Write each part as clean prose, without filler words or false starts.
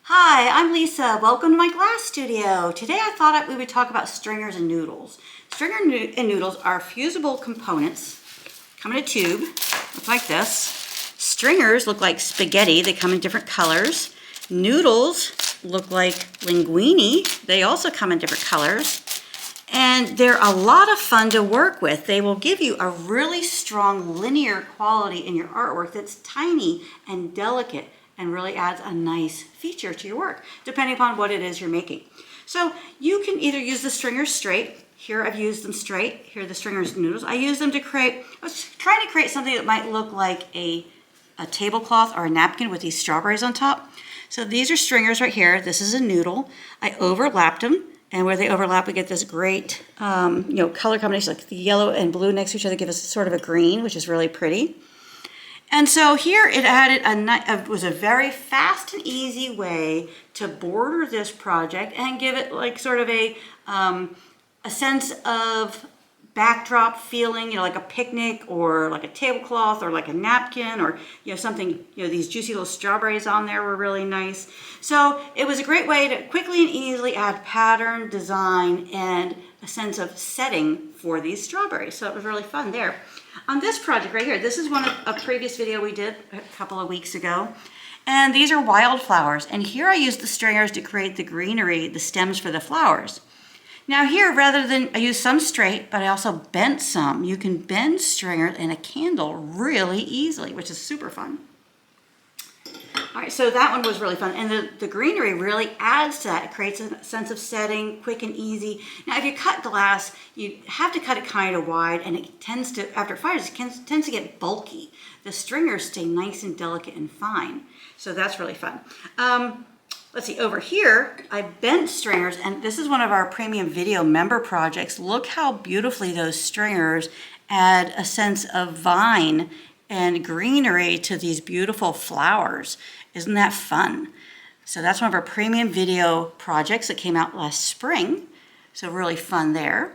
Hi, I'm Lisa. Welcome to my glass studio. Today I thought we would talk about stringers and noodles. And noodles are fusible components. Come in a tube, look like this. Stringers look like spaghetti. They come in different colors. Noodles look like linguine. They also come in different colors. And they're a lot of fun to work with. They will give you a really strong linear quality in your artwork that's tiny and delicate and really adds a nice feature to your work, depending upon what it is you're making. So you can either use the stringers straight. Here I've used them straight. Here are the stringers noodles. I use them to I was trying to create something that might look like a tablecloth or a napkin with these strawberries on top. So these are stringers right here. This is a noodle. I overlapped them. And where they overlap, we get this great, color combination, like the yellow and blue next to each other give us sort of a green, which is really pretty. And so here it added was a very fast and easy way to border this project and give it like sort of a sense of backdrop feeling, like a picnic or like a tablecloth or like a napkin or something. These juicy little strawberries on there were really nice. So it was a great way to quickly and easily add pattern, design, and a sense of setting for these strawberries. So it was really fun there. On this project right here, this is a previous video we did a couple of weeks ago. And these are wildflowers. And here I used the stringers to create the greenery, the stems for the flowers. Now here, I used some straight, but I also bent some. You can bend stringers in a candle really easily, which is super fun. All right, so that one was really fun. And the greenery really adds to that. It creates a sense of setting, quick and easy. Now, if you cut glass, you have to cut it kind of wide, and it tends to, after it fires, it tends to get bulky. The stringers stay nice and delicate and fine. So that's really fun. Let's see, over here, I bent stringers, and this is one of our premium video member projects. Look how beautifully those stringers add a sense of vine and greenery to these beautiful flowers. Isn't that fun? So that's one of our premium video projects that came out last spring. So really fun there.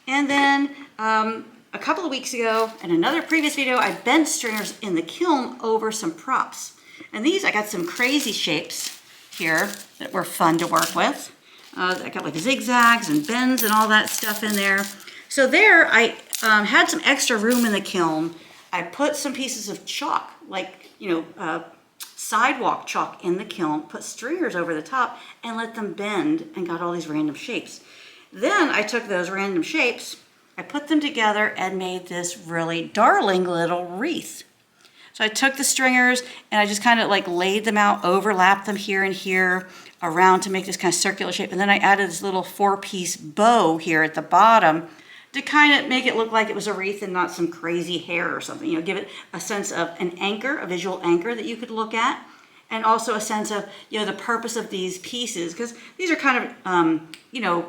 And then a couple of weeks ago, in another previous video, I bent stringers in the kiln over some props. And these, I got some crazy shapes here that were fun to work with. I got like zigzags and bends and all that stuff in there. So there, I had some extra room in the kiln. I put some pieces of chalk, like, sidewalk chalk in the kiln, put stringers over the top, and let them bend and got all these random shapes. Then I took those random shapes, I put them together and made this really darling little wreath. So I took the stringers and I just kind of like laid them out, overlapped them here and here around to make this kind of circular shape. And then I added this little 4-piece bow here at the bottom to kind of make it look like it was a wreath and not some crazy hair or something. Give it a sense of an anchor, a visual anchor that you could look at, and also a sense of, the purpose of these pieces, because these are kind of,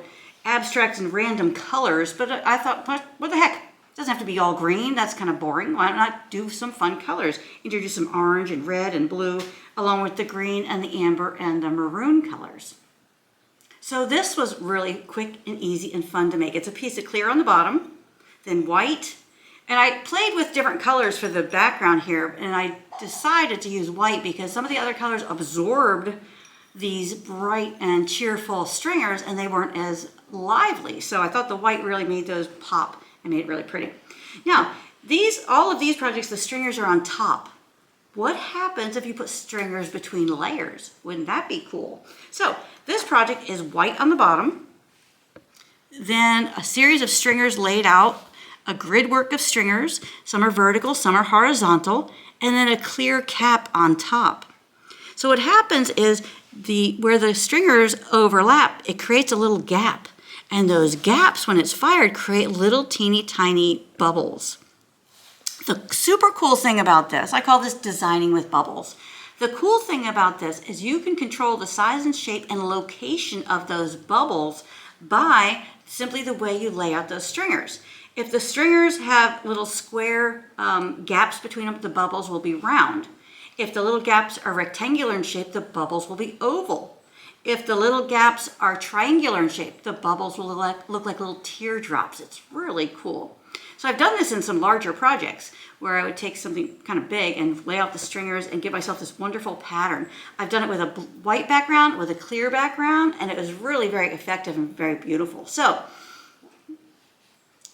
abstract and random colors, but I thought, what the heck? It doesn't have to be all green. That's kind of boring. Why not do some fun colors? Introduce some orange and red and blue, along with the green and the amber and the maroon colors. So this was really quick and easy and fun to make. It's a piece of clear on the bottom, then white. And I played with different colors for the background here, and I decided to use white because some of the other colors absorbed these bright and cheerful stringers and they weren't as lively. So I thought the white really made those pop and made it really pretty. Now, all of these projects, the stringers are on top. What happens if you put stringers between layers? Wouldn't that be cool? So this project is white on the bottom, then a series of stringers laid out, a grid work of stringers, some are vertical, some are horizontal, and then a clear cap on top. So what happens is where the stringers overlap, it creates a little gap. And those gaps, when it's fired, create little teeny tiny bubbles. The super cool thing about this, I call this designing with bubbles. The cool thing about this is you can control the size and shape and location of those bubbles by simply the way you lay out those stringers. If the stringers have little square gaps between them, the bubbles will be round. If the little gaps are rectangular in shape, the bubbles will be oval. If the little gaps are triangular in shape, the bubbles will look like little teardrops. It's really cool. So So I've done this in some larger projects where I would take something kind of big and lay out the stringers and give myself this wonderful pattern. I've done it with a white background, with a clear background, and it was really very effective and very beautiful. So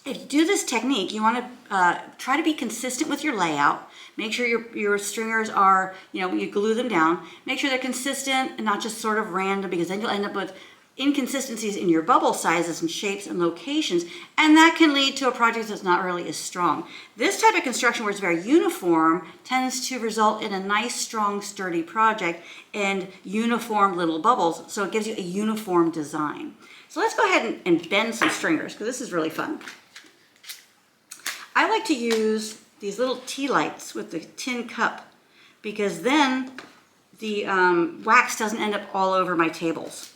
if you do this technique, you want to try to be consistent with your layout. Make sure your stringers are, when you glue them down, make sure they're consistent and not just sort of random, because then you'll end up with inconsistencies in your bubble sizes and shapes and locations, and that can lead to a project that's not really as strong. This type of construction where it's very uniform tends to result in a nice, strong, sturdy project and uniform little bubbles, so it gives you a uniform design. So let's go ahead and bend some stringers, because this is really fun. I like to use these little tea lights with the tin cup, because then the wax doesn't end up all over my tables.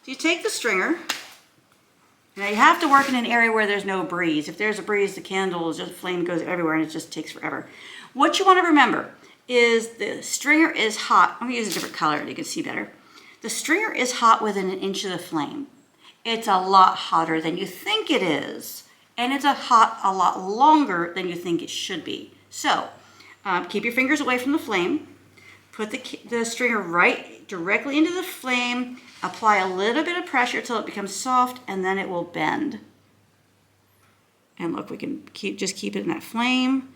So you take the stringer. Now you have to work in an area where there's no breeze. If there's a breeze, the candle, just flame goes everywhere and it just takes forever. What you want to remember is the stringer is hot. I'm going to use a different color so you can see better. The stringer is hot within an inch of the flame. It's a lot hotter than you think it is. And it's hot a lot longer than you think it should be. So keep your fingers away from the flame. Put the stringer right directly into the flame. Apply a little bit of pressure till it becomes soft, and then it will bend. And look, we can just keep it in that flame.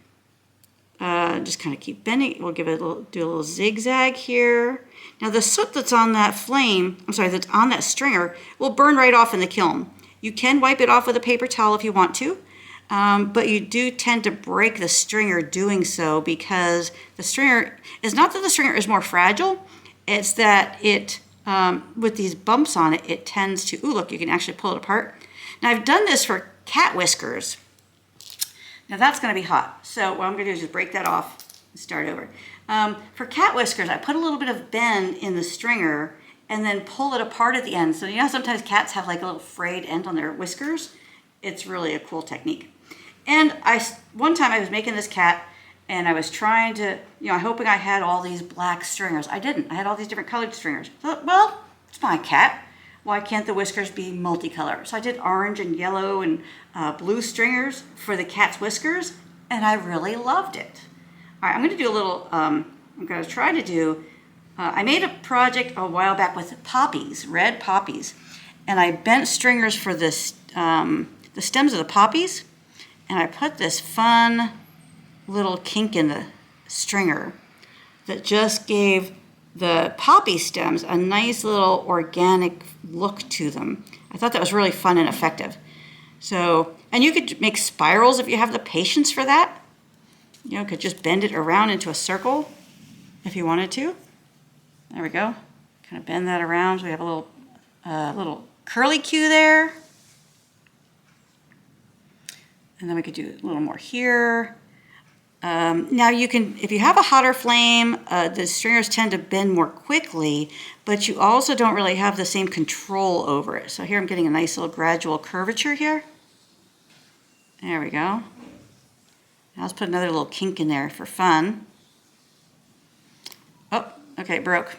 Just kind of keep bending. We'll do a little zigzag here. Now the soot that's on that that's on that stringer will burn right off in the kiln. You can wipe it off with a paper towel if you want to, but you do tend to break the stringer doing so, because the stringer is not that the stringer is more fragile, it's that it, with these bumps on it, it tends to, ooh, look, you can actually pull it apart. Now I've done this for cat whiskers. Now that's gonna be hot. So what I'm gonna do is just break that off and start over. For cat whiskers, I put a little bit of bend in the stringer and then pull it apart at the end. So sometimes cats have like a little frayed end on their whiskers. It's really a cool technique. And one time I was making this cat and I was trying to, hoping I had all these black stringers. I didn't. I had all these different colored stringers. So, well, it's my cat. Why can't the whiskers be multicolor? So I did orange and yellow and blue stringers for the cat's whiskers, and I really loved it. All right, I'm gonna do a little, I made a project a while back with poppies, red poppies, and I bent stringers for this, the stems of the poppies, and I put this fun little kink in the stringer that just gave the poppy stems a nice little organic look to them. I thought that was really fun and effective. So, and you could make spirals if you have the patience for that. Could just bend it around into a circle if you wanted to. There we go. Kind of bend that around so we have a little curly Q there. And then we could do a little more here. Now you can, if you have a hotter flame, the stringers tend to bend more quickly, but you also don't really have the same control over it. So here I'm getting a nice little gradual curvature here. There we go. Now let's put another little kink in there for fun. Oh, okay, it broke.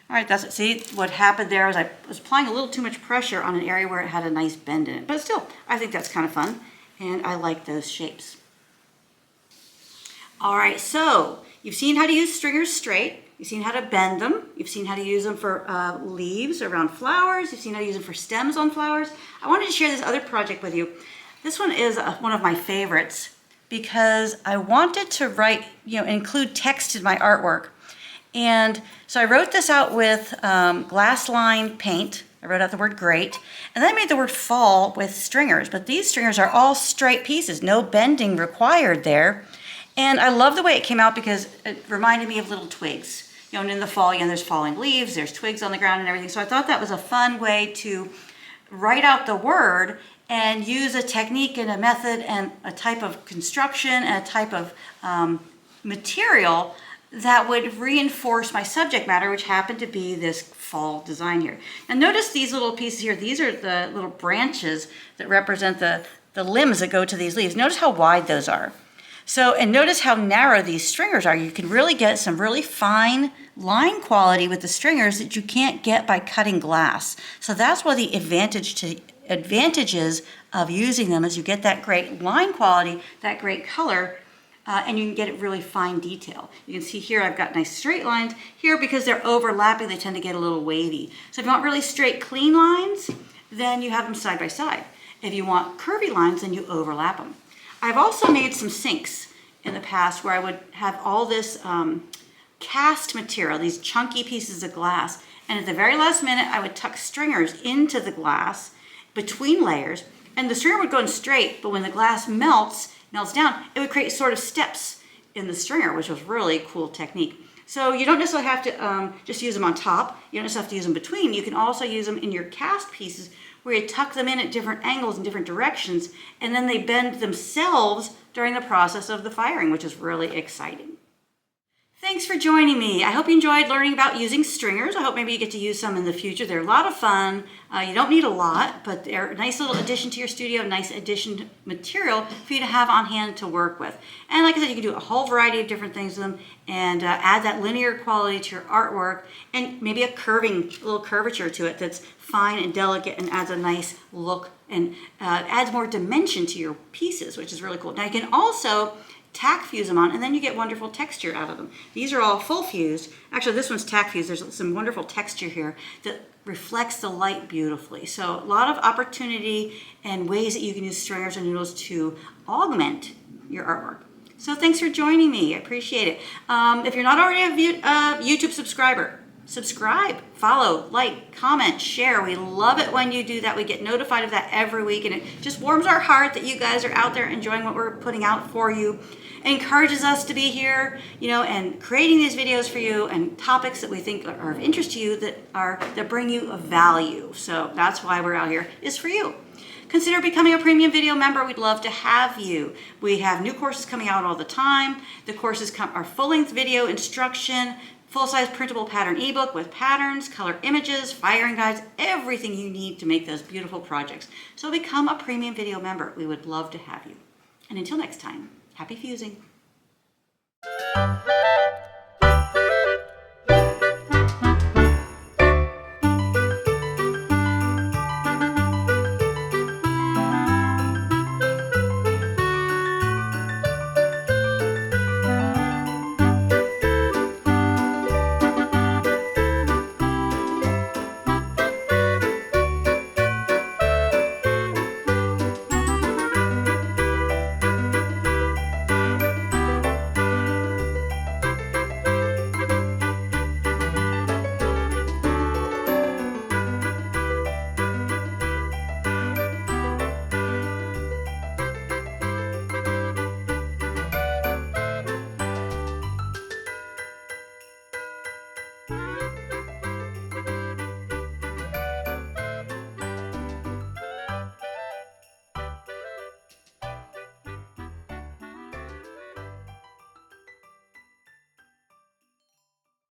All right, that's it. See, what happened there was I was applying a little too much pressure on an area where it had a nice bend in it. But still, I think that's kind of fun, and I like those shapes. All right, so you've seen how to use stringers straight. You've seen how to bend them. You've seen how to use them for leaves around flowers. You've seen how to use them for stems on flowers. I wanted to share this other project with you. This one is one of my favorites because I wanted to write, include text in my artwork. And so I wrote this out with glass line paint. I wrote out the word great. And then I made the word fall with stringers. But these stringers are all straight pieces, no bending required there. And I love the way it came out because it reminded me of little twigs. And in the fall, there's falling leaves, there's twigs on the ground and everything. So I thought that was a fun way to write out the word and use a technique and a method and a type of construction and a type of material that would reinforce my subject matter, which happened to be this fall design here. And notice these little pieces here. These are the little branches that represent the limbs that go to these leaves. Notice how wide those are. So, and notice how narrow these stringers are. You can really get some really fine line quality with the stringers that you can't get by cutting glass. So that's why the advantage to advantages of using them is you get that great line quality, that great color, and you can get it really fine detail. You can see here I've got nice straight lines. Here, because they're overlapping, they tend to get a little wavy. So if you want really straight, clean lines, then you have them side by side. If you want curvy lines, then you overlap them. I've also made some sinks in the past where I would have all this cast material, these chunky pieces of glass, and at the very last minute I would tuck stringers into the glass between layers, and the stringer would go in straight, but when the glass melts down, it would create sort of steps in the stringer, which was really cool technique. So you don't necessarily have to just use them on top. You don't necessarily have to use them between. You can also use them in your cast pieces where you tuck them in at different angles and different directions, and then they bend themselves during the process of the firing, which is really exciting. Thanks for joining me. I hope you enjoyed learning about using stringers. I hope maybe you get to use some in the future. They're a lot of fun. You don't need a lot, but they're a nice little addition to your studio, nice addition material for you to have on hand to work with. And like I said, you can do a whole variety of different things with them and add that linear quality to your artwork and maybe a little curvature to it that's fine and delicate and adds a nice look and adds more dimension to your pieces, which is really cool. Now you can also tack fuse them on, and then you get wonderful texture out of them. These are all full fused. Actually, this one's tack fused. There's some wonderful texture here that reflects the light beautifully. So a lot of opportunity and ways that you can use stringers and noodles to augment your artwork. So thanks for joining me. I appreciate it. If you're not already a YouTube subscriber, subscribe, follow, like, comment, share. We love it when you do that. We get notified of that every week, and it just warms our heart that you guys are out there enjoying what we're putting out for you. It encourages us to be here, and creating these videos for you and topics that we think are of interest to you that bring you a value. So that's why we're out here, is for you. Consider becoming a premium video member. We'd love to have you. We have new courses coming out all the time. The courses are full-length video instruction, full-size printable pattern ebook with patterns, color images, firing guides, everything you need to make those beautiful projects. So become a premium video member. We would love to have you. And until next time, happy fusing.